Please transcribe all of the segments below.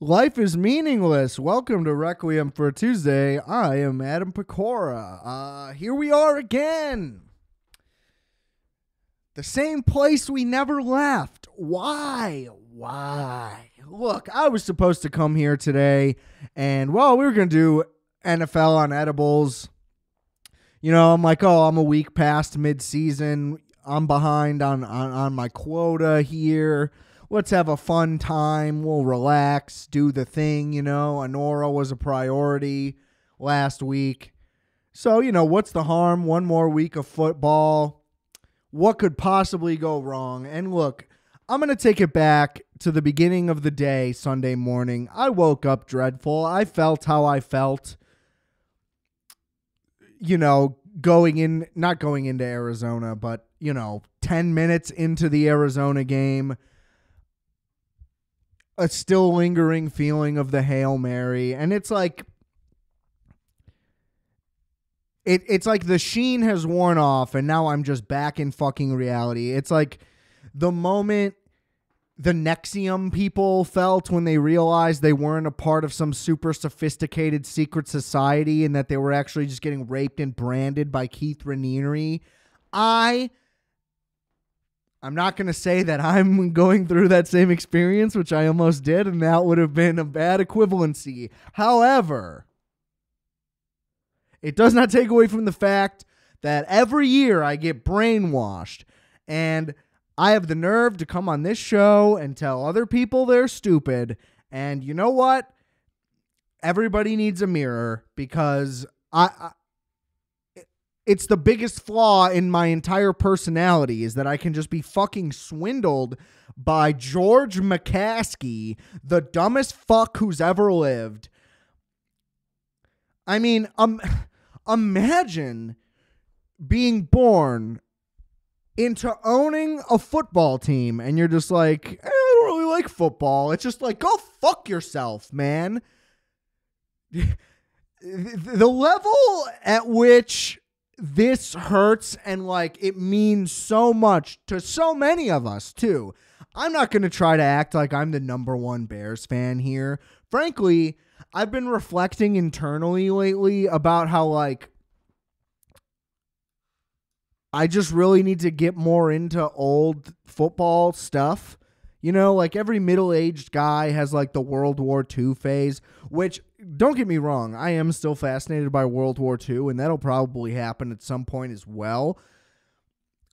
Life is meaningless. Welcome to Requiem for Tuesday. I am Adam Pecora. Here we are again. The same place we never left. Why? Look, I was supposed to come here today, and, well, we were going to do NFL on edibles. You know, I'm like, I'm a week past mid-season. I'm behind on my quota here. Let's have a fun time. We'll relax, do the thing, you know. Honora was a priority last week. So, you know, what's the harm? One more week of football. What could possibly go wrong? And look, I'm going to take it back to the beginning of the day, Sunday morning. I woke up dreadful. I felt how I felt, you know, not going into Arizona, but, you know, 10 minutes into the Arizona game. A still lingering feeling of the Hail Mary. And it's like, it's like the sheen has worn off and now I'm just back in fucking reality. It's like the moment the Nexium people felt when they realized they weren't a part of some super sophisticated secret society and that they were actually just getting raped and branded by Keith Raniere. I'm not going to say that I'm going through that same experience, which I almost did, and that would have been a bad equivalency. However, it does not take away from the fact that every year I get brainwashed, and I have the nerve to come on this show and tell other people they're stupid. And you know what? Everybody needs a mirror, because it's the biggest flaw in my entire personality, is that I can just be fucking swindled by George McCaskey, the dumbest fuck who's ever lived. I mean, imagine being born into owning a football team and you're just like, I don't really like football. It's just like, go fuck yourself, man. The level at which this hurts, and like it means so much to so many of us too. I'm not going to try to act like I'm the number one Bears fan here. Frankly, I've been reflecting internally lately about how like I just really need to get more into old football stuff. You know, like every middle-aged guy has like the World War II phase, which, don't get me wrong, I am still fascinated by World War II, and that'll probably happen at some point as well.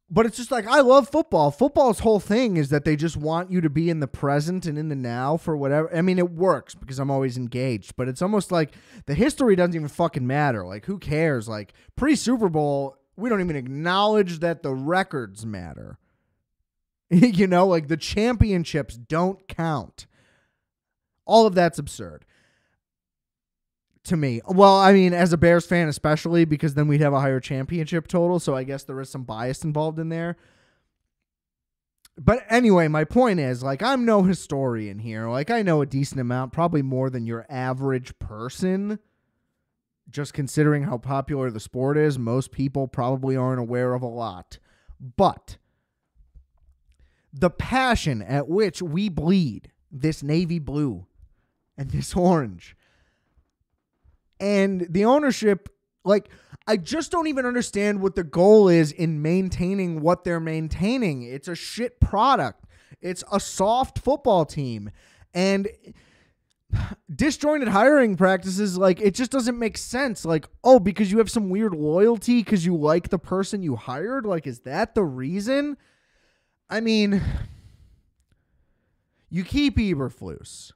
But it's just like, I love football. Football's whole thing is that they just want you to be in the present and in the now for whatever. I mean, it works because I'm always engaged, but it's almost like the history doesn't even fucking matter. Like, who cares? Like, pre-Super Bowl, we don't even acknowledge that the records matter. You know, like the championships don't count. All of that's absurd to me. Well, I mean, as a Bears fan especially, because then we'd have a higher championship total, so I guess there is some bias involved in there. But anyway, my point is, like, I'm no historian here. Like, I know a decent amount, probably more than your average person. Just considering how popular the sport is, most people probably aren't aware of a lot. But the passion at which we bleed this navy blue and this orange and the ownership, like, I just don't even understand what the goal is in maintaining what they're maintaining. It's a shit product. It's a soft football team. And disjointed hiring practices, like, it just doesn't make sense. Like, oh, because you have some weird loyalty because you like the person you hired? Like, is that the reason? I mean, you keep Eberflus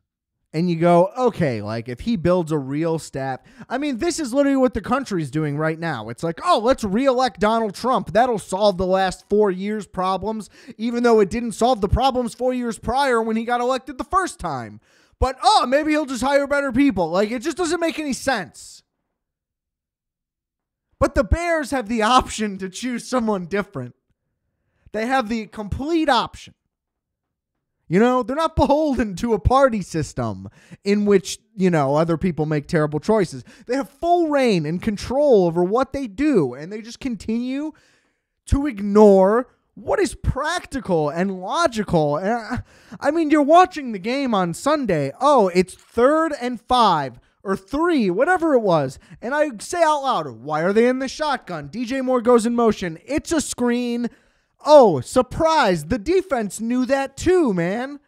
and you go, okay, like if he builds a real staff, I mean, this is literally what the country's doing right now. It's like, oh, let's reelect Donald Trump. That'll solve the last 4 years' problems, even though it didn't solve the problems 4 years prior when he got elected the first time. But, oh, maybe he'll just hire better people. Like, it just doesn't make any sense. But the Bears have the option to choose someone different. They have the complete option. You know, they're not beholden to a party system in which, you know, other people make terrible choices. They have full reign and control over what they do, and they just continue to ignore What is practical and logical? I mean, you're watching the game on Sunday. Oh, it's 3rd and 5 or 3, whatever it was. And I say out loud, why are they in the shotgun? DJ Moore goes in motion. It's a screen. Oh, surprise. The defense knew that too, man.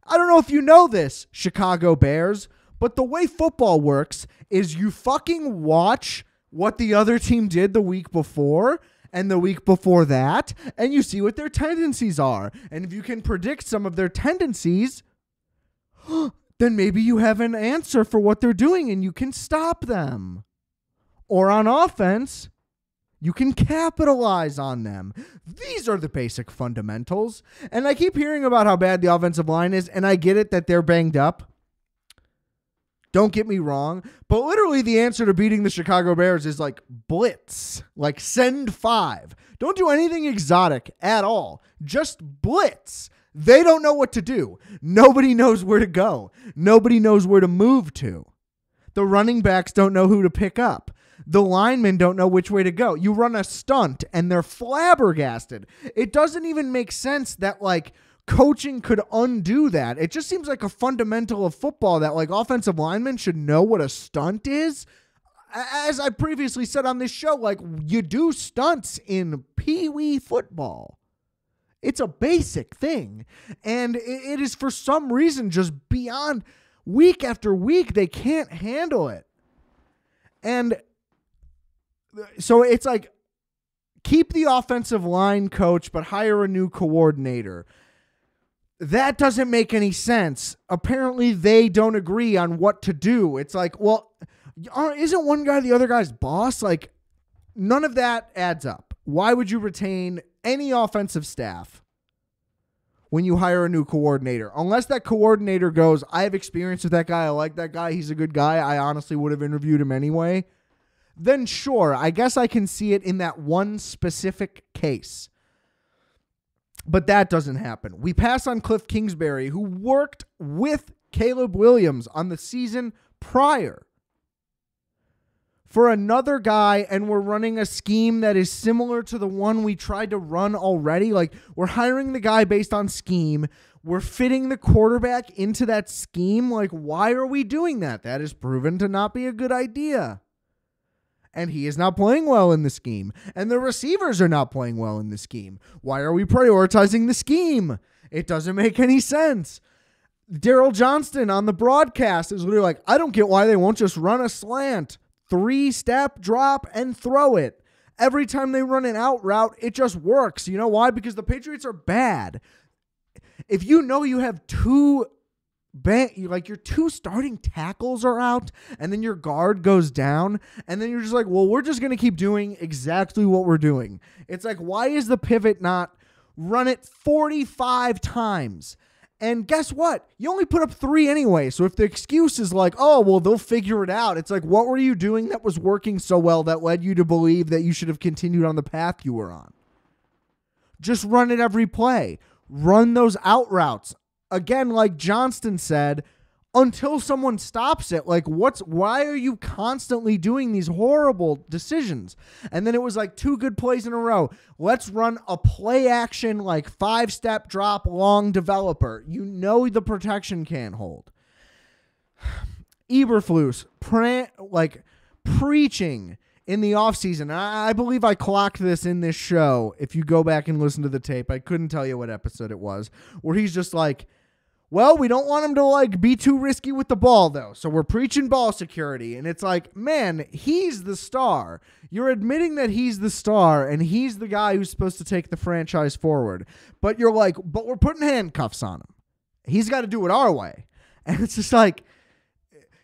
I don't know if you know this, Chicago Bears, but the way football works is you fucking watch what the other team did the week before and the week before that, and you see what their tendencies are. And if you can predict some of their tendencies, then maybe you have an answer for what they're doing and you can stop them. Or on offense, you can capitalize on them. These are the basic fundamentals. And I keep hearing about how bad the offensive line is, and I get it that they're banged up. Don't get me wrong, but literally the answer to beating the Chicago Bears is like blitz, like send 5. Don't do anything exotic at all. Just blitz. They don't know what to do. Nobody knows where to go. Nobody knows where to move to. The running backs don't know who to pick up. The linemen don't know which way to go. You run a stunt and they're flabbergasted. It doesn't even make sense that like coaching could undo that. It just seems like a fundamental of football that like offensive linemen should know what a stunt is. As I previously said on this show, like you do stunts in pee-wee football. It's a basic thing. And it is for some reason just beyond week after week, they can't handle it. And so it's like keep the offensive line coach, but hire a new coordinator. That doesn't make any sense. Apparently, they don't agree on what to do. It's like, well, isn't one guy the other guy's boss? Like, none of that adds up. Why would you retain any offensive staff when you hire a new coordinator? Unless that coordinator goes, I have experience with that guy. I like that guy. He's a good guy. I honestly would have interviewed him anyway. Then sure, I guess I can see it in that one specific case. But that doesn't happen. We pass on Cliff Kingsbury, who worked with Caleb Williams on the season prior, for another guy, and we're running a scheme that is similar to the one we tried to run already. Like, we're hiring the guy based on scheme. We're fitting the quarterback into that scheme. Like, why are we doing that? That is proven to not be a good idea. And he is not playing well in the scheme. And the receivers are not playing well in the scheme. Why are we prioritizing the scheme? It doesn't make any sense. Daryl Johnston on the broadcast is literally like, I don't get why they won't just run a slant. 3-step drop and throw it. Every time they run an out route, it just works. You know why? Because the Patriots are bad. If you know you have your 2 starting tackles are out and then your guard goes down and then you're just like, well, we're just going to keep doing exactly what we're doing. It's like, why is the pivot not run it 45 times? And guess what? You only put up 3 anyway. So if the excuse is like, oh, well, they'll figure it out. It's like, what were you doing that was working so well that led you to believe that you should have continued on the path you were on? Just run it every play. Run those out routes. Again, like Johnston said, until someone stops it, like why are you constantly doing these horrible decisions? And then it was like 2 good plays in a row. Let's run a play action, like 5-step drop long developer. You know the protection can't hold. Eberflus, preaching in the offseason. I believe I clocked this in this show. If you go back and listen to the tape, I couldn't tell you what episode it was, where he's just like, well, we don't want him to like be too risky with the ball though. So we're preaching ball security. And it's like, man, he's the star. You're admitting that he's the star and he's the guy who's supposed to take the franchise forward. But you're like, but we're putting handcuffs on him. He's got to do it our way. And it's just like,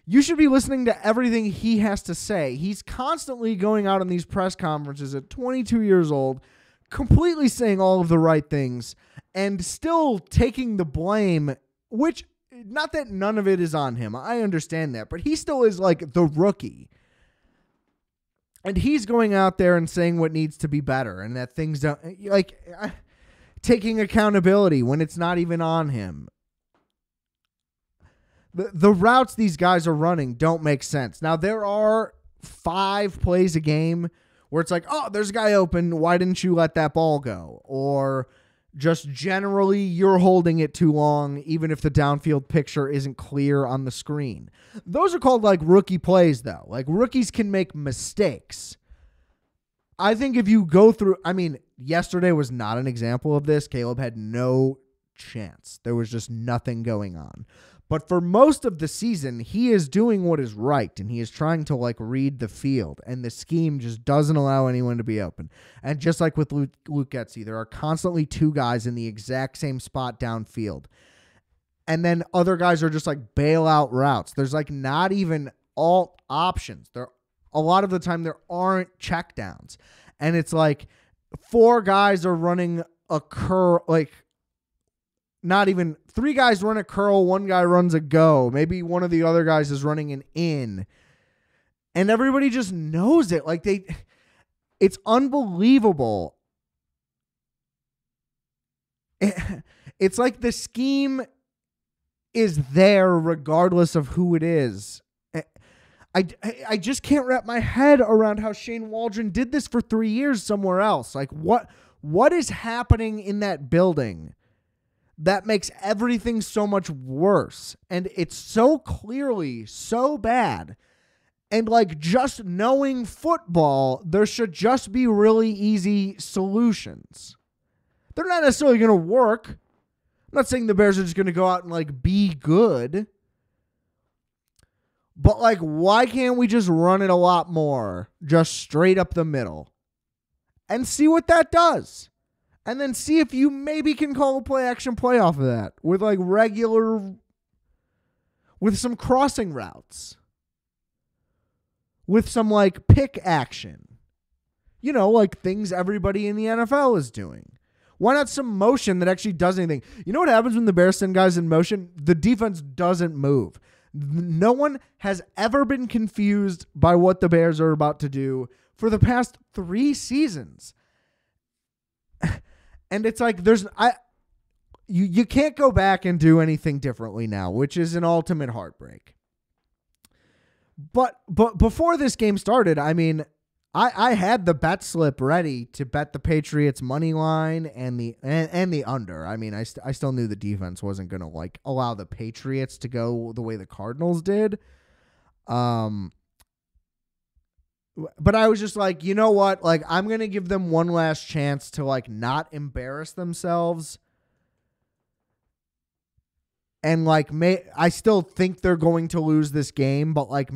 you should be listening to everything he has to say. He's constantly going out on these press conferences at 22 years old, completely saying all of the right things and still taking the blame, which, not that none of it is on him. I understand that, but he still is like the rookie. And he's going out there and saying what needs to be better and that things don't, like, taking accountability when it's not even on him. The routes these guys are running don't make sense. Now, there are 5 plays a game where it's like, oh, there's a guy open. Why didn't you let that ball go? Or just generally you're holding it too long, even if the downfield picture isn't clear on the screen. Those are called like rookie plays, though. Like rookies can make mistakes. I think if you go through, I mean, yesterday was not an example of this. Caleb had no chance. There was just nothing going on. But for most of the season, he is doing what is right, and he is trying to like read the field, and the scheme just doesn't allow anyone to be open. And just like with Luke Getsy, there are constantly two guys in the exact same spot downfield. And then other guys are just like bailout routes. There's like not even alt options. A lot of the time there aren't checkdowns. And it's like four guys are running a curl, like not even three guys run a curl, one guy runs a go. Maybe one of the other guys is running an in. And everybody just knows it. Like it's unbelievable. It's like the scheme is there regardless of who it is. I just can't wrap my head around how Shane Waldron did this for 3 years somewhere else. Like what is happening in that building that makes everything so much worse? And it's so clearly so bad. And like just knowing football, there should just be really easy solutions. They're not necessarily going to work. I'm not saying the Bears are just going to go out and like be good. But like, why can't we just run it a lot more, just straight up the middle, and see what that does? And then see if you maybe can call a play action play off of that with like with some crossing routes, with some like pick action, like things everybody in the NFL is doing. Why not some motion that actually does anything? You know what happens when the Bears send guys in motion? The defense doesn't move. No one has ever been confused by what the Bears are about to do for the past 3 seasons. And it's like you can't go back and do anything differently now, which is an ultimate heartbreak. But before this game started, I mean, I had the bet slip ready to bet the Patriots money line and the under. I mean, I still knew the defense wasn't going to like allow the Patriots to go the way the Cardinals did. But I was just like, you know what? Like, I'm going to give them one last chance to like not embarrass themselves. And like, I still think they're going to lose this game, but like,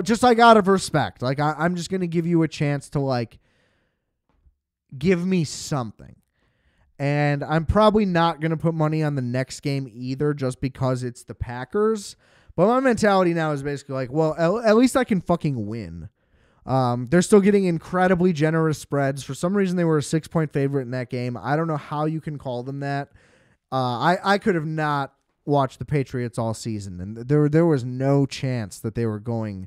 just like out of respect, like I'm just going to give you a chance to like give me something. And I'm probably not going to put money on the next game either, just because it's the Packers. But my mentality now is basically like, well, at least I can fucking win. They're still getting incredibly generous spreads. For some reason, they were a 6-point favorite in that game. I don't know how you can call them that. I could have not watched the Patriots all season, and there was no chance that they were going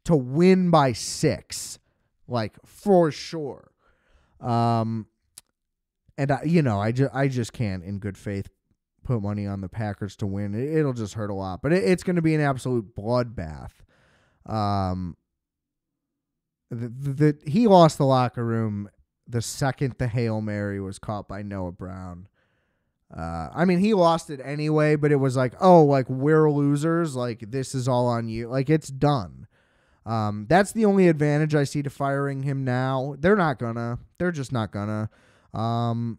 to win by 6, like for sure. And I just can't in good faith put money on the Packers to win. It'll just hurt a lot, but it's going to be an absolute bloodbath. He lost the locker room the second the Hail Mary was caught by Noah Brown. I mean, he lost it anyway, but it was like, oh, like we're losers. Like this is all on you. Like it's done. That's the only advantage I see to firing him now. They're just not gonna. And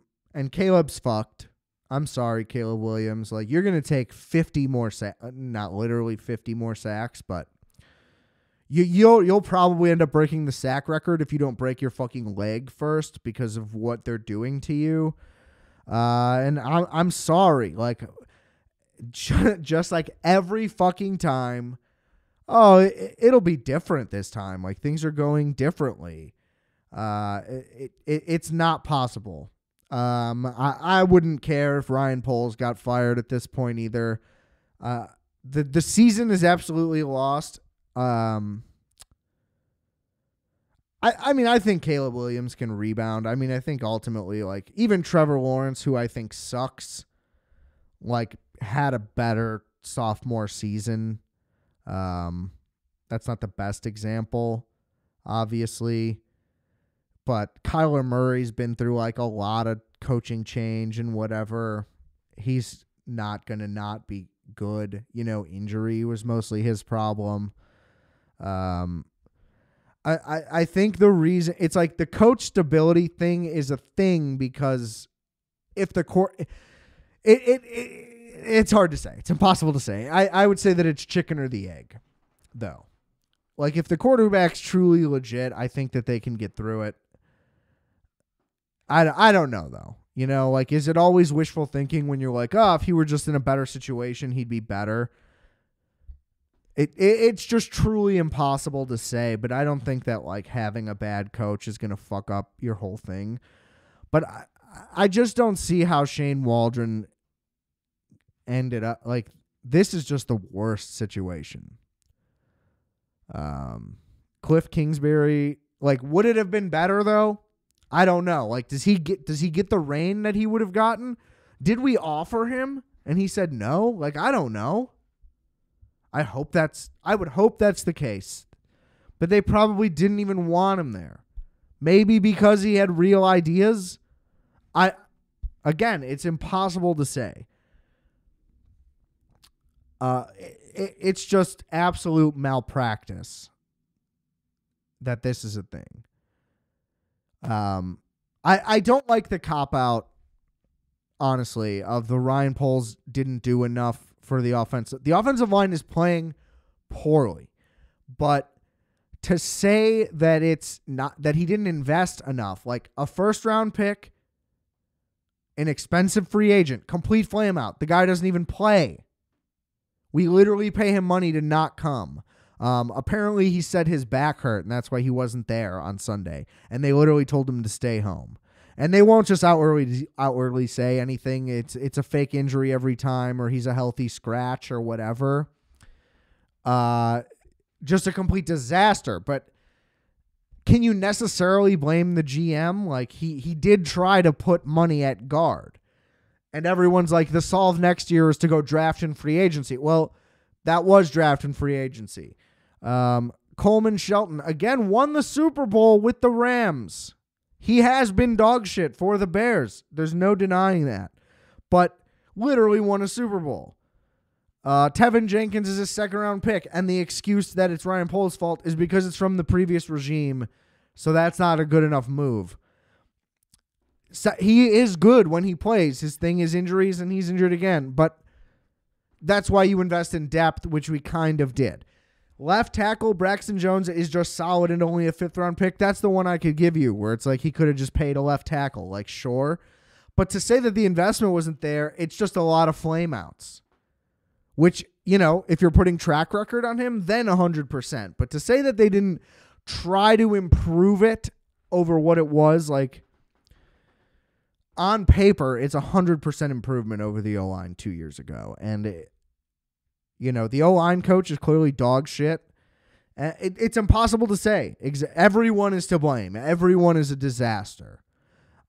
Caleb's fucked. I'm sorry, Caleb Williams. Like you're going to take 50 more sacks, not literally 50 more sacks, but you'll probably end up breaking the sack record if you don't break your fucking leg first because of what they're doing to you. And I'm sorry, like just like every fucking time. Oh, it'll be different this time. Like things are going differently. It's not possible. I wouldn't care if Ryan Poles got fired at this point either. The season is absolutely lost. I mean, I think Caleb Williams can rebound. I mean, I think ultimately, like, even Trevor Lawrence, who I think sucks, like, had a better sophomore season. That's not the best example, obviously. But Kyler Murray's been through like a lot of coaching change and whatever. He's not going to not be good. Injury was mostly his problem. I think the reason it's like the coach stability thing is a thing because if the it's hard to say. It's impossible to say. I would say that it's chicken or the egg, though. Like if the quarterback's truly legit, I think that they can get through it. I don't know though. Like is it always wishful thinking when you're like, oh, if he were just in a better situation, he'd be better. It's just truly impossible to say, but I don't think that like having a bad coach is going to fuck up your whole thing. But I just don't see how Shane Waldron ended up like this is just the worst situation. Cliff Kingsbury, like would it have been better though? I don't know. Like does he get the reign that he would have gotten? Did we offer him and he said no? Like I don't know. I would hope that's the case. But they probably didn't even want him there. Maybe because he had real ideas. Again, it's impossible to say. It's just absolute malpractice that this is a thing. I don't like the cop-out, honestly, of the Ryan Poles didn't do enough for the offense. The offensive line is playing poorly, but to say that it's not that he didn't invest enough, like a first-round pick, an expensive free agent, complete flameout. The guy doesn't even play. We literally pay him money to not come. Apparently, he said his back hurt, and that's why he wasn't there on Sunday. And they literally told him to stay home. And they won't just outwardly say anything. It's a fake injury every time, or he's a healthy scratch, or whatever. Just a complete disaster. But can you necessarily blame the GM? Like he did try to put money at guard, and everyone's like, the solve next year is to go draft in free agency. Well, that was draft in free agency. Coleman Shelton again won the Super Bowl with the Rams. He has been dog shit for the Bears. There's no denying that. But literally won a Super Bowl. Tevin Jenkins is a second-round pick, and the excuse that it's Ryan Poles' fault is because it's from the previous regime, so that's not a good enough move. So he is good when he plays. His thing is injuries, and he's injured again. But that's why you invest in depth, which we kind of did. Left tackle Braxton Jones is just solid and only a fifth-round pick. That's the one I could give you, where it's like he could have just paid a left tackle. Like, sure. But to say that the investment wasn't there, it's just a lot of flameouts. Which, if you're putting track record on him, then 100%. But to say that they didn't try to improve it over what it was, like, on paper, it's 100% improvement over the O-line 2 years ago. And the O-line coach is clearly dog shit. It's impossible to say. Everyone is to blame. Everyone is a disaster.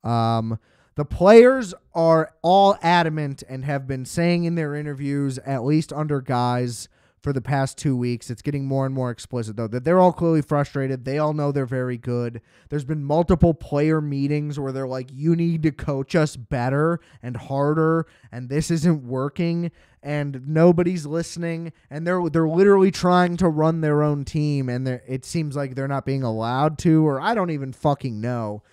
The players are all adamant and have been saying in their interviews, at least under guys, for the past 2 weeks. It's getting more and more explicit, though, that they're all clearly frustrated. They all know they're very good. There's been multiple player meetings where they're like, you need to coach us better and harder, and this isn't working, and nobody's listening, and they're literally trying to run their own team, and it seems like they're not being allowed to, or I don't even fucking know.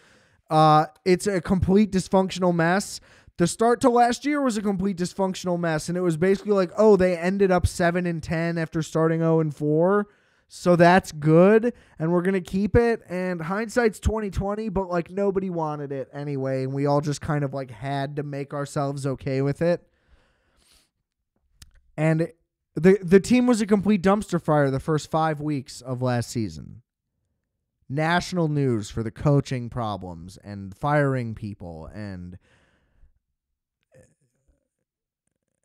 It's a complete dysfunctional mess. The start to last year was a complete dysfunctional mess, and it was basically like, oh, they ended up 7-10 after starting 0-4, so that's good, and we're gonna keep it. And hindsight's 2020, but like nobody wanted it anyway, and we all just kind of like had to make ourselves okay with it. And the team was a complete dumpster fire the first 5 weeks of last season. National news for the coaching problems and firing people, and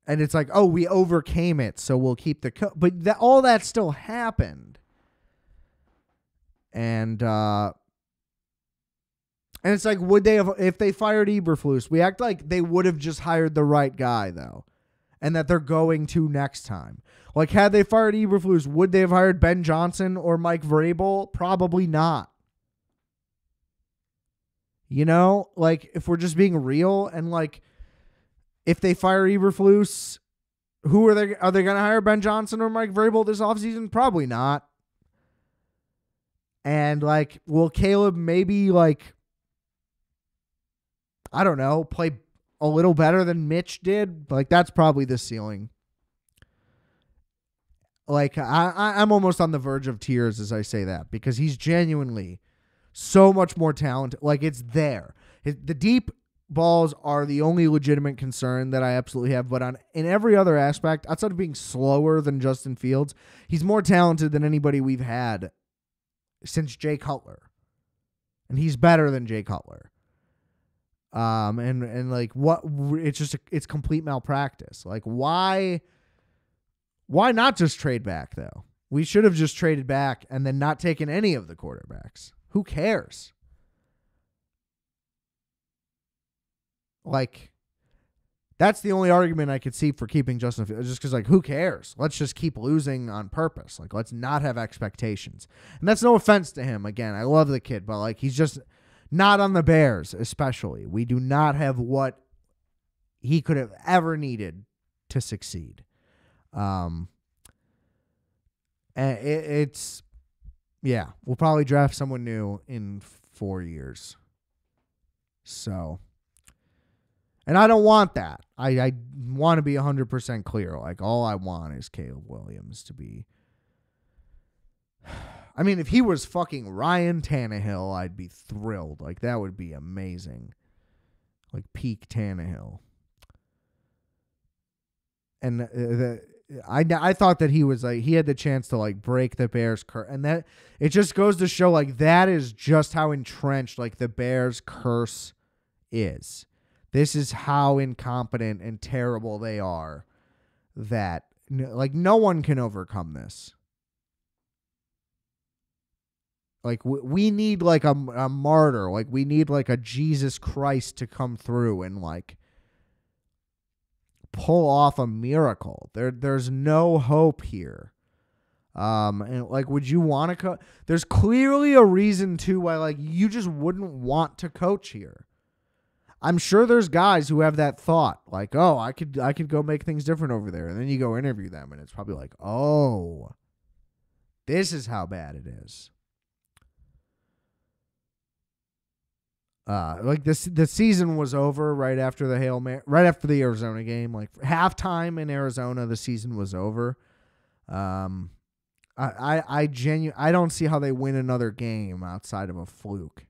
it's like, oh, we overcame it, so we'll keep the but all that still happened, and it's like, would they have, if they fired Eberflus? We act like they would have just hired the right guy though, and that they're going to next time. Like, had they fired Eberflus, would they have hired Ben Johnson or Mike Vrabel? Probably not. You know, like if we're just being real, and like if they fire Eberflus, who are they? Are they going to hire Ben Johnson or Mike Vrabel this offseason? Probably not. And like, will Caleb maybe like, I don't know, play a little better than Mitch did? Like that's probably the ceiling. Like I'm almost on the verge of tears as I say that, because he's genuinely so much more talented. Like it's there. The deep balls are the only legitimate concern that I absolutely have. But in every other aspect, outside of being slower than Justin Fields, he's more talented than anybody we've had since Jay Cutler. And he's better than Jay Cutler. And like what, it's complete malpractice. Like why not just trade back though? We should have just traded back and then not taken any of the quarterbacks. Who cares? Like, that's the only argument I could see for keeping Justin Fields, just because, like, who cares? Let's just keep losing on purpose. Like, let's not have expectations. And that's no offense to him. Again, I love the kid, but, like, he's just not on the Bears, especially. We do not have what he could have ever needed to succeed. And it's, yeah, we'll probably draft someone new in 4 years. So, and I don't want that. I want to be 100% clear. Like, all I want is Caleb Williams to be. I mean, if he was fucking Ryan Tannehill, I'd be thrilled. Like, that would be amazing. Like, peak Tannehill. And I thought that he was like, he had the chance to like break the Bears curse, and that it just goes to show like that is just how entrenched like the Bears curse is. This is how incompetent and terrible they are, that like no one can overcome this. Like we need like a martyr, like we need like a Jesus Christ to come through and like pull off a miracle. There's no hope here. And like, would you want to there's clearly a reason to why like you just wouldn't want to coach here. I'm sure there's guys who have that thought, like, oh, I could go make things different over there. And then you go interview them and it's probably like, oh, this is how bad it is. Like the season was over right after the right after the Arizona game. Like halftime in Arizona, the season was over. I don't see how they win another game outside of a fluke.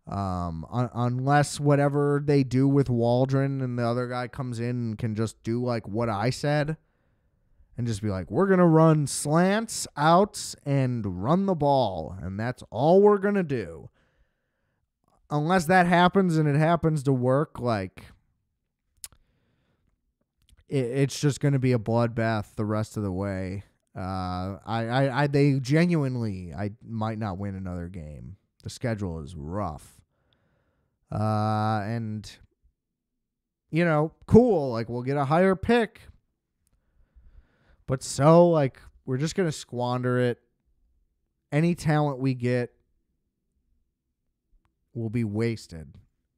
Unless whatever they do with Waldron and the other guy comes in and can just do like what I said and just be like, we're going to run slants, outs, and run the ball. And that's all we're going to do. Unless that happens and it happens to work, like it's just going to be a bloodbath the rest of the way. They genuinely, I might not win another game. The schedule is rough. And you know, cool. Like we'll get a higher pick, but so like we're just going to squander it. Any talent we get will be wasted,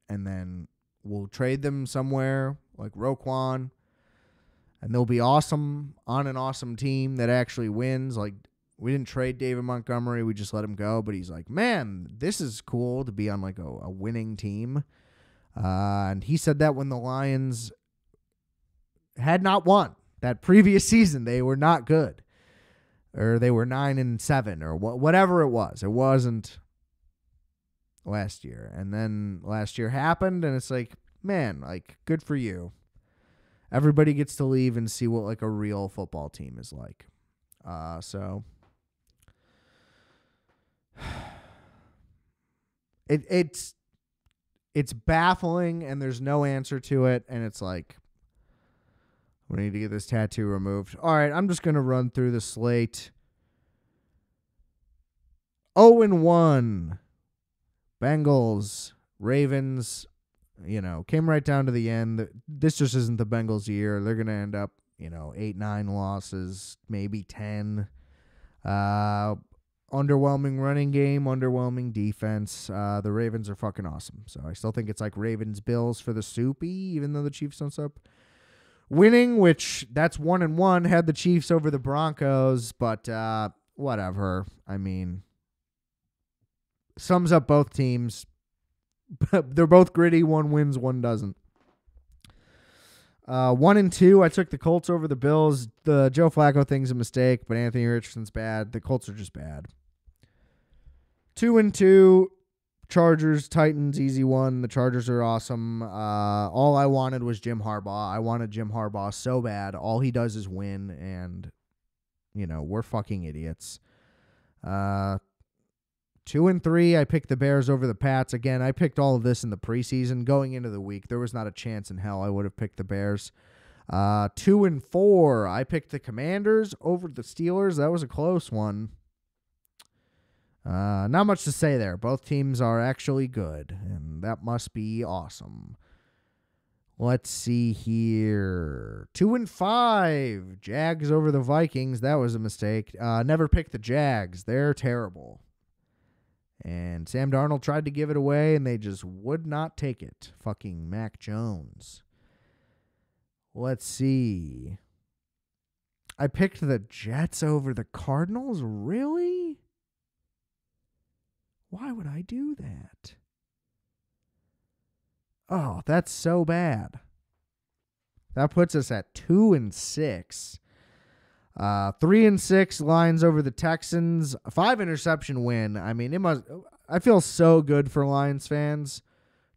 and then we'll trade them somewhere like Roquan, and they'll be awesome on an awesome team that actually wins. Like we didn't trade David Montgomery, we just let him go, but he's like, man, this is cool to be on like a winning team. And he said that when the Lions had not won that previous season, they were not good, or they were 9-7 or whatever it was. It wasn't last year. And then last year happened, and it's like, man, like good for you. Everybody gets to leave and see what like a real football team is like. So it's baffling, and there's no answer to it, and it's like, we need to get this tattoo removed. All right, I'm just going to run through the slate. 0-1. Bengals, Ravens, you know, came right down to the end. This just isn't the Bengals' year. They're going to end up, 8-9 losses, maybe 10. underwhelming running game, underwhelming defense. The Ravens are fucking awesome. So I still think it's like Ravens-Bills for the Soupy, even though the Chiefs don't up winning, which that's 1-1. Had the Chiefs over the Broncos, but whatever. I mean, sums up both teams. They're both gritty. One wins, one doesn't. 1-2, I took the Colts over the Bills. The Joe Flacco thing's a mistake, but Anthony Richardson's bad. The Colts are just bad. 2-2, Chargers, Titans, easy one. The Chargers are awesome. All I wanted was Jim Harbaugh. I wanted Jim Harbaugh so bad. All he does is win, and, we're fucking idiots. 2-3, I picked the Bears over the Pats. Again, I picked all of this in the preseason. Going into the week, there was not a chance in hell I would have picked the Bears. 2-4, I picked the Commanders over the Steelers. That was a close one. Not much to say there. Both teams are actually good, and that must be awesome. Let's see here. 2-5, Jags over the Vikings. That was a mistake. Never picked the Jags. They're terrible. And Sam Darnold tried to give it away, and they just would not take it. Fucking Mac Jones. Let's see. I picked the Jets over the Cardinals? Really? Why would I do that? Oh, that's so bad. That puts us at 2-6. 3-6, Lions over the Texans. 5 interception win. I mean, I feel so good for Lions fans.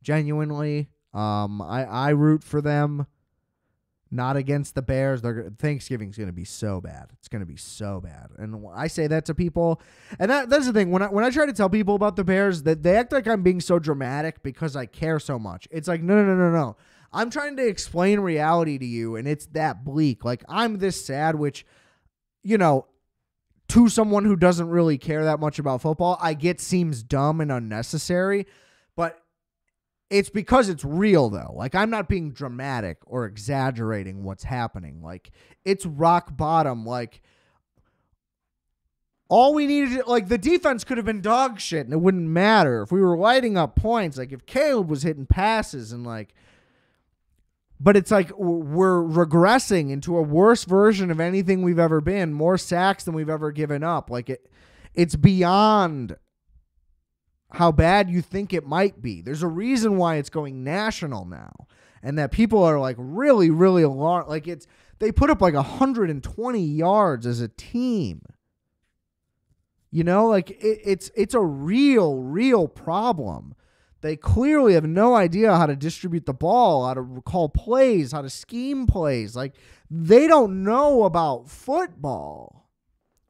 Genuinely. I root for them. Not against the Bears. Thanksgiving's going to be so bad. It's going to be so bad. And I say that to people. And that's the thing. When I try to tell people about the Bears, that they act like I'm being so dramatic because I care so much. It's like, no. I'm trying to explain reality to you, and it's that bleak. Like, I'm this sad, which, to someone who doesn't really care that much about football, I get seems dumb and unnecessary. But it's because it's real, though. Like, I'm not being dramatic or exaggerating what's happening. Like, it's rock bottom. Like, all we needed, like, the defense could have been dog shit, and it wouldn't matter. If we were lighting up points, like, if Caleb was hitting passes and, like, but it's like we're regressing into a worse version of anything we've ever been, more sacks than we've ever given up. Like, it's beyond how bad you think it might be. There's a reason why it's going national now, and that people are like really, really alarmed. Like, they put up like 120 yards as a team. Like it's a real problem. They clearly have no idea how to distribute the ball, how to call plays, how to scheme plays. Like, they don't know about football.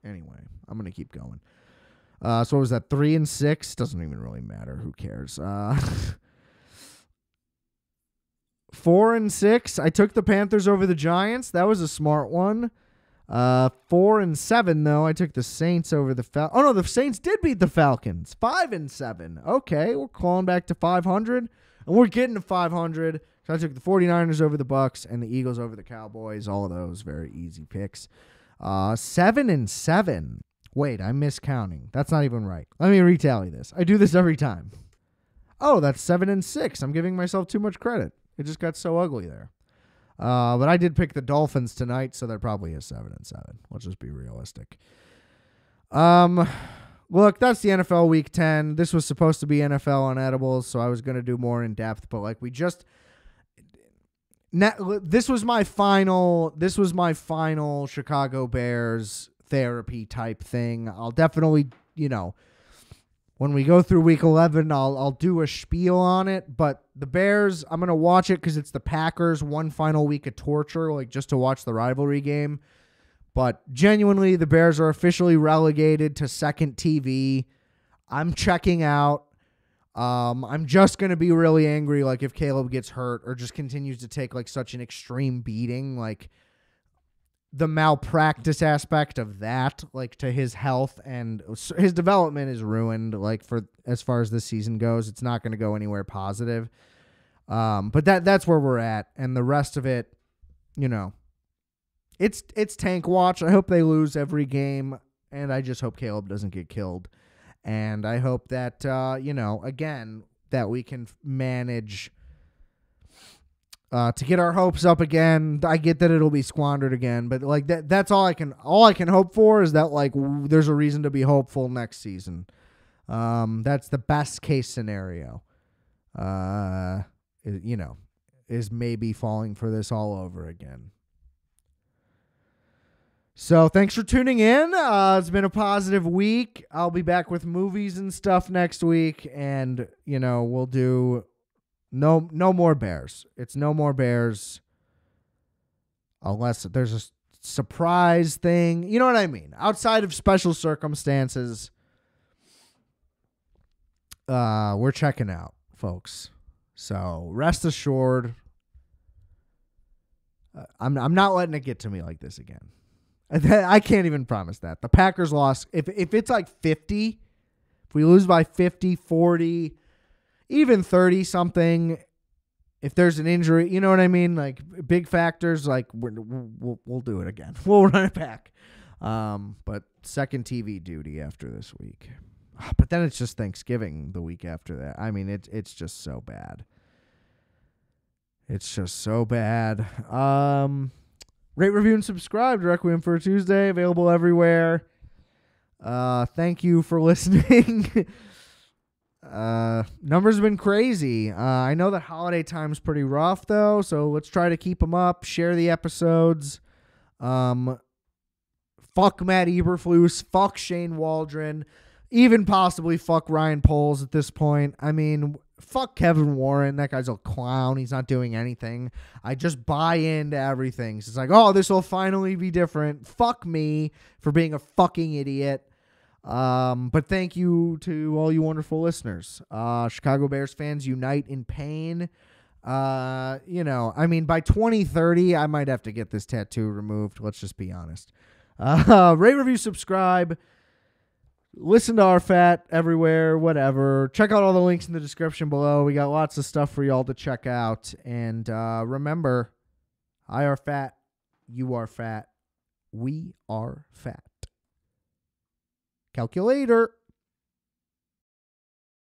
Anyway, I'm going to keep going. So what was that, 3-6? Doesn't even really matter. Who cares? 4-6. I took the Panthers over the Giants. That was a smart one. 4-7 though. I took the Saints over the Falcons. Oh no, the Saints did beat the Falcons. 5-7. Okay, we're clawing back to 500, and we're getting to 500. So I took the 49ers over the Bucks and the Eagles over the Cowboys. All of those very easy picks. 7-7. Wait, I'm miscounting. That's not even right. Let me retally this. I do this every time. Oh, that's 7-6. I'm giving myself too much credit. It just got so ugly there. But I did pick the Dolphins tonight, so they're probably a 7-7. Let's just be realistic. Look, that's the NFL Week 10. This was supposed to be NFL on edibles, so I was going to do more in depth, but like this was my final Chicago Bears therapy type thing. I'll definitely, when we go through week 11, I'll do a spiel on it. But the Bears, I'm going to watch it because it's the Packers, one final week of torture, like just to watch the rivalry game. But genuinely, the Bears are officially relegated to second TV. I'm checking out. I'm just going to be really angry, like if Caleb gets hurt or just continues to take like such an extreme beating, like the malpractice aspect of that, like to his health and his development is ruined. Like for as far as this season goes, it's not going to go anywhere positive. But that's where we're at, and the rest of it, it's tank watch. I hope they lose every game. And I just hope Caleb doesn't get killed. And I hope that, again, that we can manage to get our hopes up again. I get that it'll be squandered again, but like that's all I can hope for is that like there's a reason to be hopeful next season. That's the best case scenario. Is maybe falling for this all over again. So thanks for tuning in. It's been a positive week. I'll be back with movies and stuff next week, and we'll do no more Bears. It's no more Bears unless there's a surprise thing. You know what I mean? Outside of special circumstances, we're checking out, folks. So rest assured, I'm not letting it get to me like this again. I can't even promise that. The Packers lost. If it's like 50, if we lose by 50, 40, even 30 something, if there's an injury, you know what I mean? Like big factors, like we'll do it again. We'll run it back. But second TV duty after this week. But then it's just Thanksgiving the week after that. I mean, it's just so bad. It's just so bad. Rate, review, and subscribe to Requiem for a Tuesday. Available everywhere. Thank you for listening. Numbers have been crazy. I know that holiday time's pretty rough, though, so let's try to keep them up. Share the episodes. Fuck Matt Eberflus. Fuck Shane Waldron. Even possibly fuck Ryan Poles at this point. I mean, fuck Kevin Warren. That guy's a clown. He's not doing anything. I just buy into everything. So it's like, oh, this will finally be different. Fuck me for being a fucking idiot. But thank you to all you wonderful listeners. Chicago Bears fans unite in pain. By 2030, I might have to get this tattoo removed. Let's just be honest. Rate, review, subscribe. Listen to RFAT everywhere, whatever. Check out all the links in the description below. We got lots of stuff for y'all to check out. And remember, I are fat, you are fat, we are fat. Calculator.